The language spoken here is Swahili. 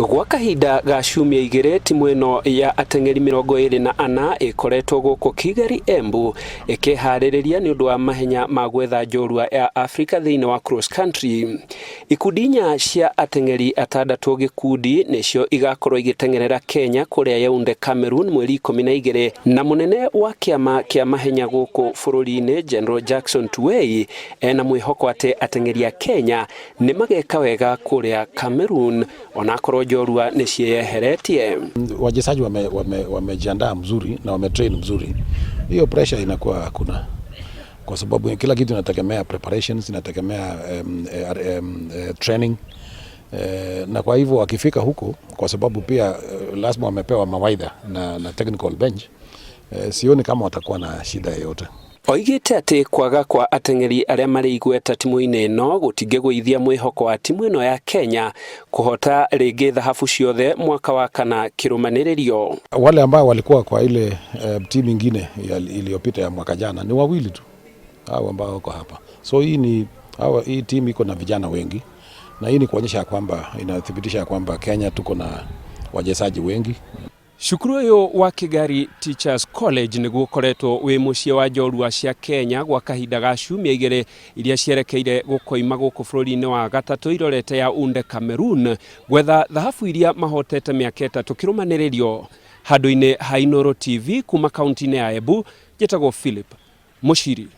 Gwa kahinda ga ciumia igĩrĩ timu ĩno ya ateng'eri 24 ĩkoretwo gũkũ Kigali Embu ĩkĩharĩrĩria nĩ ũndũ wa mahenya ma gwetha njorua ya Africa thĩinĩ wa cross country. Ikundi inya cia ateng'eri atandatũ gĩkundi nĩcio igakorwo igĩteng'erera Kenya kũrĩa Yaounde Cameroon mweri 12, na mũnene wa kĩama kĩa mahenya gũkũ bũrũri-inĩ General Jackson Tuwei ena mwĩhoko atĩ ateng'eri a Kenya nĩ mageka wega kũrĩa Cameroon onakorwo njorua nĩcieheretie. Wachezaji wamejiandaa mzuri na wametrain mzuri. Hiyo pressure inakuwa hakuna, kwa sababu kila kitu inategemea preparations, inategemea training, na kwa hivyo wakifika huko, kwa sababu pia lazima wamepewa mawaidha na technical bench, sioni kama watakuwa na shida yoyote. Oigĩte atĩ kwaga kwa ateng'eri arĩa marĩ igweta timu-inĩ ĩno gũtingĩgũithia mwĩhoko wa timu ĩno ya Kenya kũhota rĩngĩ thahabu ciothe mwaka wa kana kĩrũmanĩrĩrio. Wale ambao walikuwa kwa ile timu nyingine iliyopita ya mwaka jana ni wawili tu hao ambao wako hapa. So hii timu iko na vijana wengi, na hii ni kuonyesha kwamba, inathibitisha kwamba Kenya tuko na wachezaji wengi. Cukuru ũyũ wa Kigali Teachers College nĩguo ũkoretwo wĩ mũciĩ wa njorua cia Kenya gwa kahinda ga ciumia igĩrĩ iria cierekeire gũkoima gũkũ bũrũri-inĩ wa gatatũ irorete Yaounde Cameroon gwetha thahabu iria mahotete mĩaka 3 kĩrũmanĩrĩrio. Handũ-inĩ ha Inooro TV kuma kaunti-inĩ ya Embu, njĩtagwo Philip Muchiri.